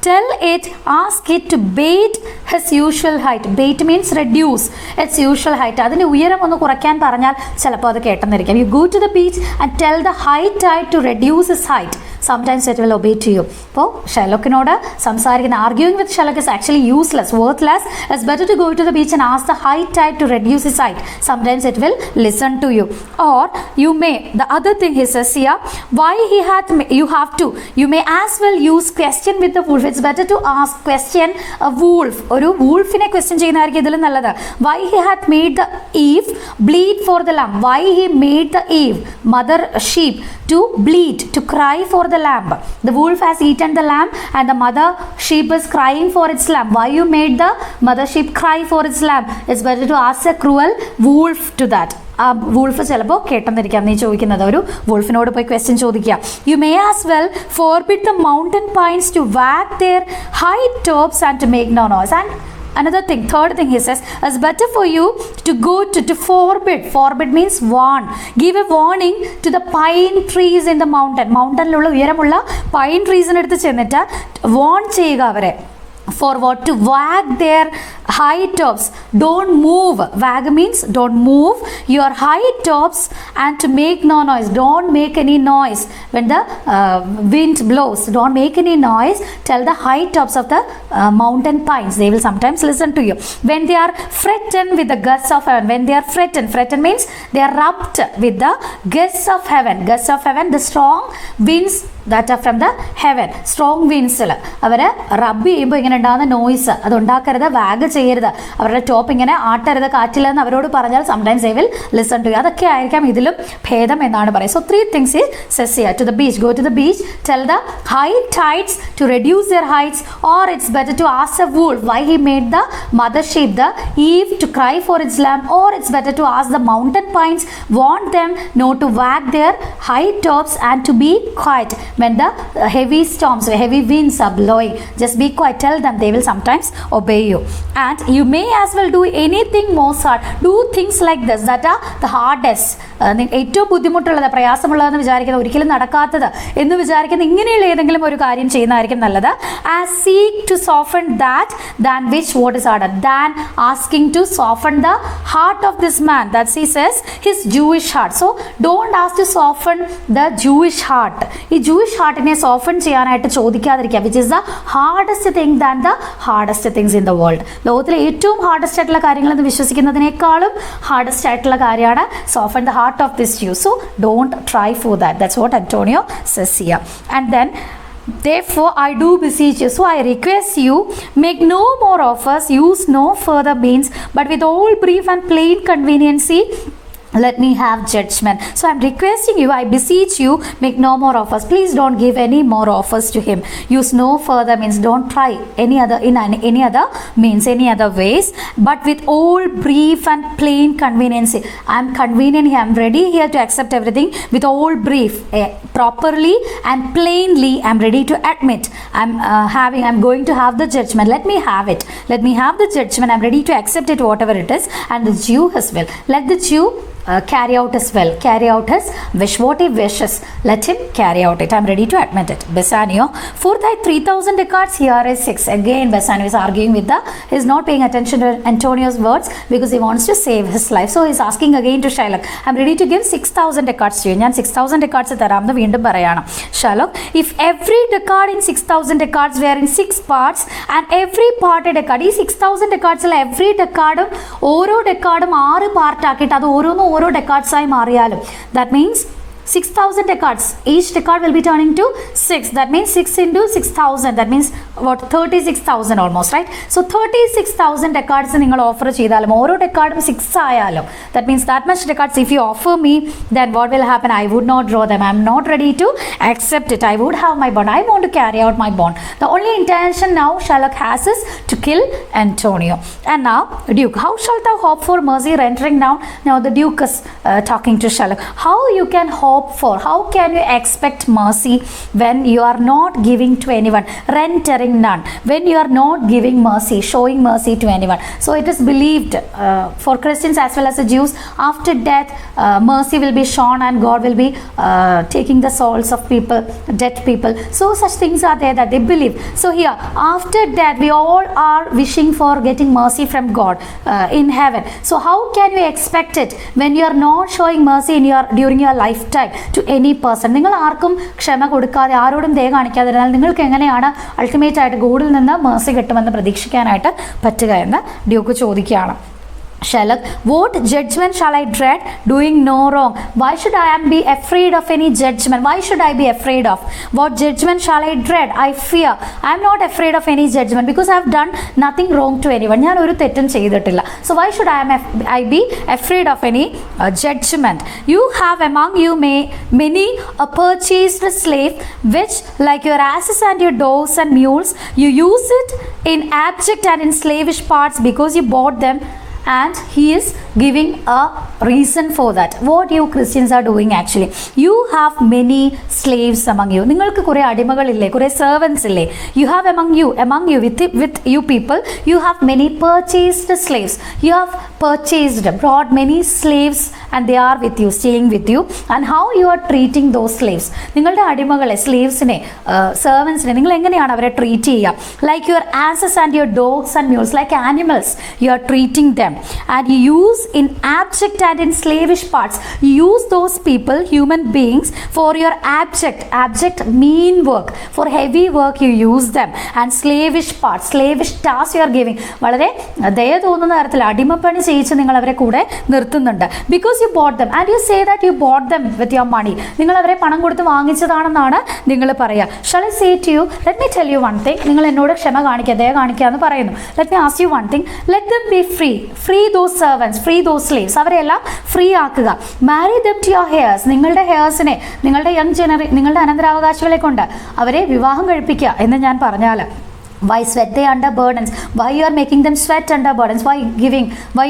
tell it, ask it to bate his usual height. Bate means reduce its usual height. അതിന് ഉയരം ഒന്ന് കുറയ്ക്കാൻ പറഞ്ഞാൽ ചിലപ്പോൾ അത് കേട്ടെന്നിരിക്കാം. You go to the beach and tell the high tide to reduce his height. Sometimes it will obey to you. അപ്പോൾ ഷെർലോക്കിനോട് സംസാരിക്കുന്ന, arguing with Sherlock is actually useless, worthless. It's better to go to the beach and ask the high tide to reduce its height. Sometimes it will listen to you. Or you may, the other thing he says here, why he hath, you may as well use question with the wolf. It's better to ask question a wolf. ഒരു wolfനെ question ചെയ്യുന്നതായിരിക്കും ഇതിലും നല്ലത്. Why he hath made the Eve bleed for the lamb. Why he made the Eve, mother sheep, to bleed, to cry for the lamb. The wolf has eaten the lamb and the mother sheep is crying for its lamb. Why you made the mother sheep cry for its lamb? It's better to ask a cruel wolf to that. ആ wolf ചിലപ്പോൾ കേട്ടെന്നിരിക്കാം നീ ചോദിക്കുന്നത്. ഒരു വൂൾഫിനോട് പോയി question ചോദിക്കുക. You may as well forbid the mountain pines to wag their high tops and to make no noise. And another thing, third thing he says, it's better for you to go to forbid means warn, give a warning to the pine trees in the mountainലുള്ള ഉയരമുള്ള pine ട്രീസിന് അടുത്ത് ചെന്നിട്ട് warn ചെയ്യുക അവരെ. For what? To wag their high tops. Don't move. Wag means don't move your high tops and to make no noise. Don't make any noise when the wind blows. Don't make any noise. Tell the high tops of the mountain pines. They will sometimes listen to you. When they are threatened with the gusts of heaven. When they are threatened means they are rubbed with the gusts of heaven. Gusts of heaven, the strong winds that are from the heaven. Strong winds അവരെ റബ്ബ് ചെയ്യുമ്പോൾ ഇങ്ങനെ ഉണ്ടാകുന്ന noise അതുണ്ടാക്കരുത്, വാഗ് ചെയ്യരുത്, അവരുടെ top ഇങ്ങനെ ആട്ടരുത് കാറ്റില്ലെന്ന് അവരോട് പറഞ്ഞാൽ sometimes they will listen to you. അതൊക്കെ ആയിരിക്കാം ഇതിലും ഭേദം എന്നാണ് പറയുന്നത്. So 3 things he says here. To the beach, go to the beach, tell the high tides to reduce their heights, or it's better to ask a wolf why he made the mother sheep, the Eve, to cry for its lamb, or it's better to ask the mountain pines, warn them not to wag their high tops and to be quiet. when the heavy storms, heavy winds are blowing, just be quiet, tell them, they will sometimes obey you. And you may as well do anything most hard, do things like this that are the hardest, ഏറ്റവും ബുദ്ധിമുട്ടുള്ളത്, പ്രയാസമുള്ളതെന്ന് വിചാരിക്കുന്നത്, ഒരിക്കലും നടക്കാത്തത് എന്ന് വിചാരിക്കുന്ന ഇങ്ങനെയുള്ള ഏതെങ്കിലും ഒരു കാര്യം ചെയ്യുന്നതായിരിക്കും നല്ലത്. As seek to soften that than which what is harder, than asking to soften the heart of this man, that he says his Jewish heart. So don't ask to soften the Jewish heart. ഈ Jewish ഹാർട്ടിനെ soften ചെയ്യാനായിട്ട് ചോദിക്കാതിരിക്കുക, which is the hardest thing than the hardest things in the world. ലോകത്തിലെ ഏറ്റവും hardest ആയിട്ടുള്ള കാര്യങ്ങളെന്ന് വിശ്വസിക്കുന്നതിനേക്കാളും hardest ആയിട്ടുള്ള കാര്യമാണ് soften the heart of this Jew. So don't try for that. That's what Antonio says here. And then, therefore I do beseech you, so I request you, make no more offers, use no further means, but with all brief and plain conveniency let me have judgment. So I'm requesting you, I beseech you, make no more offers. Please don't give any more offers to him. Use no further means, don't try any other in any other means, any other ways, but with all brief and plain conveniency. I'm convenient here, I'm ready here to accept everything with all brief, properly and plainly. I'm ready to admit, I'm going to have the judgment. Let me have it, let me have the judgment. I'm ready to accept it, whatever it is. And the Jew as well, let the Jew carry out as well, carry out his wish, what he wishes, let him carry out it. I'm ready to admit it. Bassanio, for thy 3,000 ducats, here is 6. Again Bassanio is arguing with he's not paying attention to Antonio's words because he wants to save his life. So he's asking again to Shylock, I'm ready to give 6,000 ducats to you. ഞാൻ 6,000 ducats തരാമെന്ന് വീണ്ടും പറയാണ്. Shylock, if every ducat in 6,000 ducats were in 6 parts and every part a ducat, ഈ 6,000 ducats every ducatum ഓരോ ഡെക്കാർഡും 6 part ആക്കിയിട്ട് അത് ഓരോന്നും ഓരോ ഡെക്കാർഡ്സായി മാറിയാലും, that means 6,000 decades, each decade will be turning to 6, that means 6 into 6,000, that means what, 36,000 almost, right? So 36,000 decades നിങ്ങൾ offer ചെയ്താലും ഓരോ ഡെക്കാർഡും 6 ആയാലും, that means that much decades if you offer me, then what will happen? I would not draw them, I am not ready to accept it. I would have my bond, I want to carry out my bond. The only intention now Shylock has is to kill Antonio. And now Duke, how shalt thou hope for mercy rendering down? Now the Duke is talking to Shylock, how you can hope for, how can you expect mercy when you are not giving to anyone, rendering none, when you are not giving mercy, showing mercy to anyone. So it is believed for Christians as well as the Jews, after death mercy will be shown and God will be taking the souls of people, dead people. So such things are there that they believe. So here after death we all are wishing for getting mercy from God in heaven. So how can you expect it when you are not showing mercy during your lifetime to any person? നിങ്ങൾ ആർക്കും ക്ഷമ കൊടുക്കാതെ ആരോടും ദയ കാണിക്കാതിരുന്നാൽ നിങ്ങൾക്ക് എങ്ങനെയാണ് ultimate ആയിട്ട് ഗോഡിൽ നിന്ന് മേഴ്സി കിട്ടുമെന്ന് പ്രതീക്ഷിക്കാനായിട്ട് പറ്റുക എന്ന് ഡ്യൂക്ക് ചോദിക്കുകയാണ്. Shylock, what judgment shall I dread, doing no wrong? Why should I be afraid of any judgment? Why should I be afraid of? What judgment shall I dread? I fear. I am not afraid of any judgment because I have done nothing wrong to anyone. ഞാൻ ഒരു തെറ്റും ചെയ്തിട്ടില്ല. So why should I be afraid of any judgment? You have among you many a purchased slave, which like your asses and your dogs and mules, you use it in abject and in slavish parts because you bought them. And he is giving a reason for that. What you Christians are doing actually, you have many slaves among you. നിങ്ങൾക്ക് കുറേ അടിമകളില്ലേ, കുറേ servants ഇല്ലേ? You have among you with you people, you have many purchased slaves. You have brought many slaves and they are with you, staying with you. And how you are treating those slaves? നിങ്ങളുടെ അടിമകളെ, സ്ലേവ്സിനെ, സെർവൻസിനെ നിങ്ങൾ എങ്ങനെയാണ് അവരെ treat ചെയ്യുക? Like your asses and your dogs and mules, like animals you are treating them. And you use in abject and in slavish parts, you use those people, human beings, for your abject mean work, for heavy work you use them, and slavish parts, slavish tasks you are giving. വളരെ ദയ തോന്നുന്ന തരത്തിൽ അടിമപ്പണി ചെയ്യിച്ച് നിങ്ങൾ അവരെ കൂടെ നിർത്തുന്നുണ്ട്. Because you bought them and you say that you bought them with your money. നിങ്ങൾ അവരെ പണം കൊടുത്ത് വാങ്ങിച്ചതാണെന്നാണ് നിങ്ങൾ പറയുക. Shall I say to you, let me tell you one thing, നിങ്ങൾ എന്നോട് ക്ഷമ കാണിക്കുക, ദയ കാണിക്കുക എന്ന് പറയുന്നു. Let me ask you one thing, let them be free those servants, free those slaves, അവരെല്ലാം ഫ്രീ ആക്കുക. Marry them to your heirs, നിങ്ങളുടെ ഹെയർസിനെ, നിങ്ങളുടെ നിങ്ങളുടെ അനന്തരാവകാശികളെ കൊണ്ട് അവരെ വിവാഹം കഴിപ്പിക്കുക എന്ന് ഞാൻ പറഞ്ഞാൽ, Why sweat they under burdens? Why you are making them sweat under burdens? Why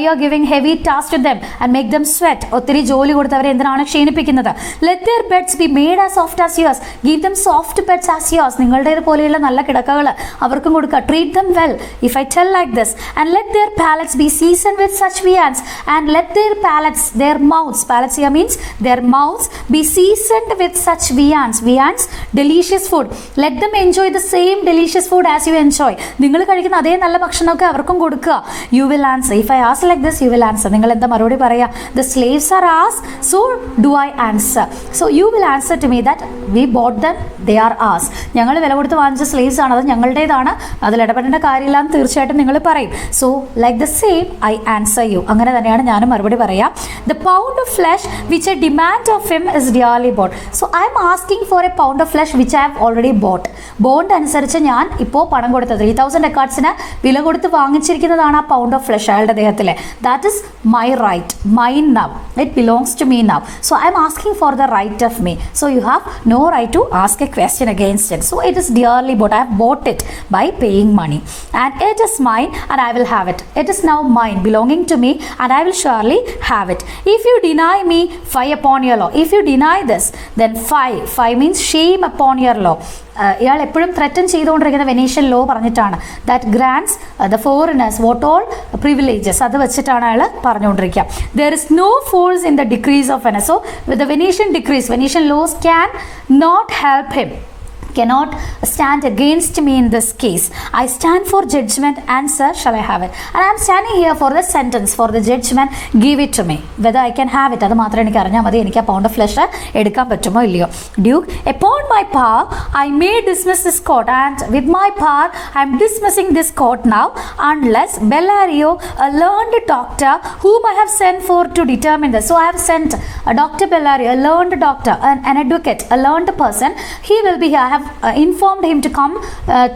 you are giving heavy tasks to them and make them sweat? ഒത്തിരി ജോലി കൊടുത്തവരെ എന്തിനാണ് ക്ഷീണിപ്പിക്കുന്നത്? Let their beds be made as soft as yours. Give them soft beds as yours. നിങ്ങളുടേത് പോലെയുള്ള നല്ല കിടക്കകൾ അവർക്കും കൊടുക്കുക. Treat them well. If I tell like this, and let their palates be seasoned with such viands, and let their palates, their mouths, palates here means their mouths, be seasoned with such viands. Viands, delicious food. Let them enjoy the same delicious food as you enjoy. നിങ്ങൾ കഴിക്കുന്ന അതേ നല്ല ഭക്ഷണമൊക്കെ അവർക്കും കൊടുക്കുക. You will answer. If I ask like this, you will answer. നിങ്ങൾ എന്താ മറുപടി പറയുക? The slaves are ours, so do I answer. So you will answer to me that we bought them, they are ours. ഞങ്ങൾ വില കൊടുത്ത് വാങ്ങിച്ച slaves ആണ്, അത് ഞങ്ങളുടേതാണ്, അതിൽ ഇടപെടേണ്ട കാര്യമില്ലാന്ന് തീർച്ചയായിട്ടും നിങ്ങൾ പറയും. So like the same I answer you. അങ്ങനെ തന്നെയാണ് ഞാനും മറുപടി പറയാം. The pound of flesh which I demand of him is dearly bought. So I am asking for a pound of flesh which I have already bought. Bond അനുസരിച്ച് ഞാൻ ഇപ്പോൾ പണം കൊടുത്തത് 3000 ഡെക്കാർഡ്സിന് വില കൊടുത്ത് വാങ്ങിച്ചിരിക്കുന്നതാണ് ആ പൗണ്ട് ഓഫ് ഫ്ലഷ് അയാളുടെ ദേഹത്തിലെ. That is my right, mine now, it belongs to me now. So I am asking for the right of me. So you have no right to ask a question against it. So it is dearly bought. I have bought it by paying money and it is mine and I will have it. It is now mine, belonging to me, and I will surely have it. If you deny me, fie upon your law. If you deny this, then fie means shame upon your law. ഇയാൾ എപ്പോഴും threaten ചെയ്തുകൊണ്ടിരിക്കുന്ന Venetian law പറഞ്ഞിട്ടാണ്. That grants the foreigners vote all privileges, അത് വെച്ചിട്ടാണ് അയാൾ പറഞ്ഞുകൊണ്ടിരിക്കുക. There is no force in the decrees of Venice. So with the Venetian decrees, Venetian laws can not help him, cannot stand against me in this case. I stand for judgment, and sir, shall I have it? And I am standing here for the sentence, for the judgment. Give it to me. Whether I can have it, അത് മാത്രം എനിക്ക് അറിഞ്ഞാൽ മതി. എനിക്ക് ആ pound of flush എടുക്കാൻ പറ്റുമോ ഇല്ലയോ. Duke, upon my power I may dismiss this court, and with my power I am dismissing this court now, unless Bellario, a learned doctor whom I have sent for to determine this. So I have sent a Dr. Bellario, a learned doctor, an advocate, a learned person. He will be here. I have informed him to come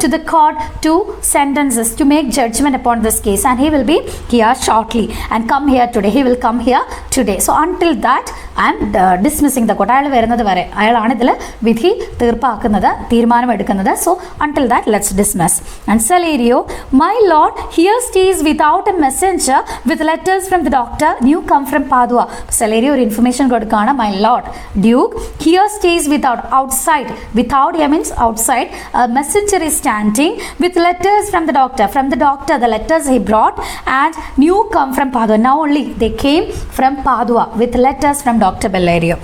to the court to sentence us, to make judgment upon this case, and he will be here shortly and come here today. He will come here today. So until that I am dismissing the court. അയാൾ വരുന്നത് വരെ അയാളാണ് ഇതിൽ വിധി തീർപ്പാക്കുന്നത്, തീരുമാനം എടുക്കുന്നത്. So until that let's dismiss. And Salerio, my lord, here stays without a messenger with letters from the doctor new come from Padua. Salerio ഒരു information കൊടുക്കുകയാണ്. My lord Duke, here stays without, outside, without here means outside, a messenger is standing with letters from the doctor. From the doctor the letters he brought, and new come from Padua. Now only they came from Padua with letters from Dr. Bellario.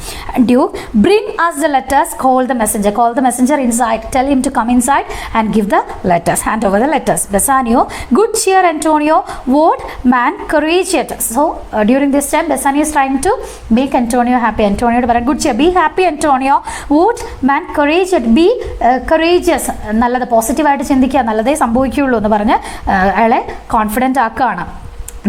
Duke, bring us the letters. Call the messenger. Call the messenger inside. Tell him to come inside and give the letters. Hand over the letters. Bassanio, good cheer Antonio. What man courage yet. So during this time Bassanio is trying to make Antonio happy. Antonio to good cheer. Be happy Antonio. What man courage yet. Be courageous. നല്ലത് പോസിറ്റീവായിട്ട് ചിന്തിക്കുക, നല്ലതേ സംഭവിക്കുകയുള്ളൂ എന്ന് പറഞ്ഞ് അയാളെ confident ആക്കുകയാണ്.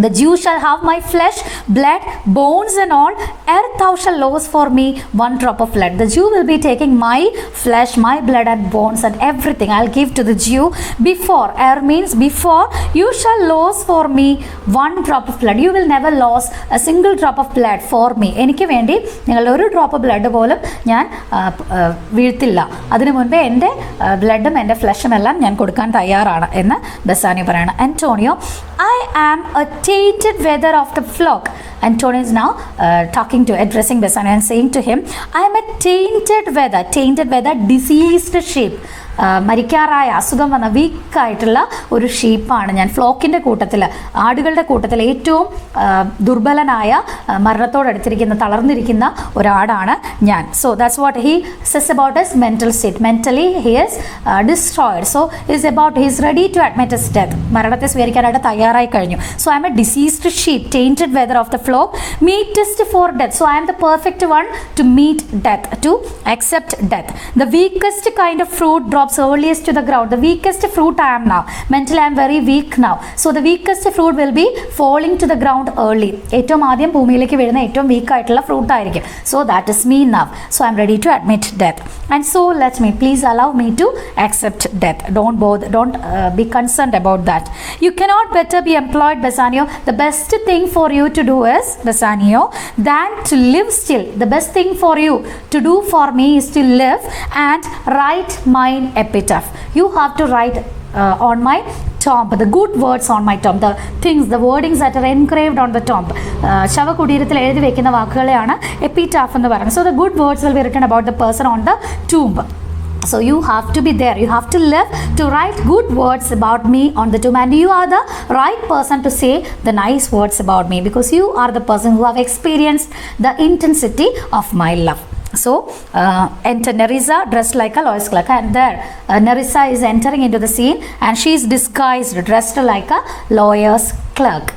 The Jew shall have my flesh, blood, bones and all, ere thou shalt lose for me one drop of blood. The Jew will be taking my flesh, my blood and bones and everything I'll give to the Jew before. Ere means before you shall lose for me one drop of blood. You will never lose a single drop of blood for me. എനിക്ക് വേണ്ടി നിങ്ങളുടെ ഒരു drop blood പോലും ഞാൻ വീഴ്ത്തില്ല. അതിനു മുൻപേ എൻ്റെ ബ്ലഡും എൻ്റെ ഫ്ലഷും എല്ലാം ഞാൻ കൊടുക്കാൻ തയ്യാറാണ് എന്ന് ബസാനിയോ പറയണം. Antonio, I am a tainted wether of the flock. Antonio is now addressing Bassanio and saying to him, I am a tainted wether, diseased sheep. മരിക്കാറായ അസുഖം വന്ന വീക്കായിട്ടുള്ള ഒരു ഷീപ്പാണ് ഞാൻ. ഫ്ലോക്കിൻ്റെ കൂട്ടത്തിൽ, ആടുകളുടെ കൂട്ടത്തിൽ ഏറ്റവും ദുർബലനായ, മരണത്തോടടുത്തിരിക്കുന്ന, തളർന്നിരിക്കുന്ന ഒരാടാണ് ഞാൻ. So that's what he says about his mental state. Mentally he is destroyed. So is about he is ready to admit his death. മരണത്തെ സ്വീകരിക്കാനായിട്ട് തയ്യാറായി കഴിഞ്ഞു. So I am a diseased sheep, tainted wether of the flock, meetest for death. So I am the perfect one to meet death, to accept death. The weakest kind of fruit drops earliest to the ground. The weakest fruit I am now. Mentally I am very weak now. So the weakest fruit will be falling to the ground early. ഏറ്റവും ആദ്യം ഭൂമിയിലേക്ക് വീഴുന്ന ഏറ്റവും week ആയിട്ടുള്ള fruit ആയിരിക്കും. So that is me now. So I am ready to admit death. And so let me, please allow me to accept death. Don't bother, don't be concerned about that. You cannot better be employed, Bassanio. The best thing for you to do is, Bassanio, than to live still. The best thing for you to do for me is to live and write mine epitaph. You have to write on my tomb, the good words on my tomb, the things, the wordings that are engraved on the tomb. ശവകുടീരത്തിൽ എഴുതി വെക്കുന്ന വാക്കുകളെയാണ് epitaph എന്ന് പറയുന്നത്. So the good words will be written about the person on the tomb. So you have to be there, you have to live to write good words about me on the tomb, and you are the right person to say the nice words about me, because you are the person who have experienced the intensity of my love. So enter Nerissa dressed like a lawyer's clerk, and there Nerissa is entering into the scene, and she is disguised, dressed like a lawyer's clerk.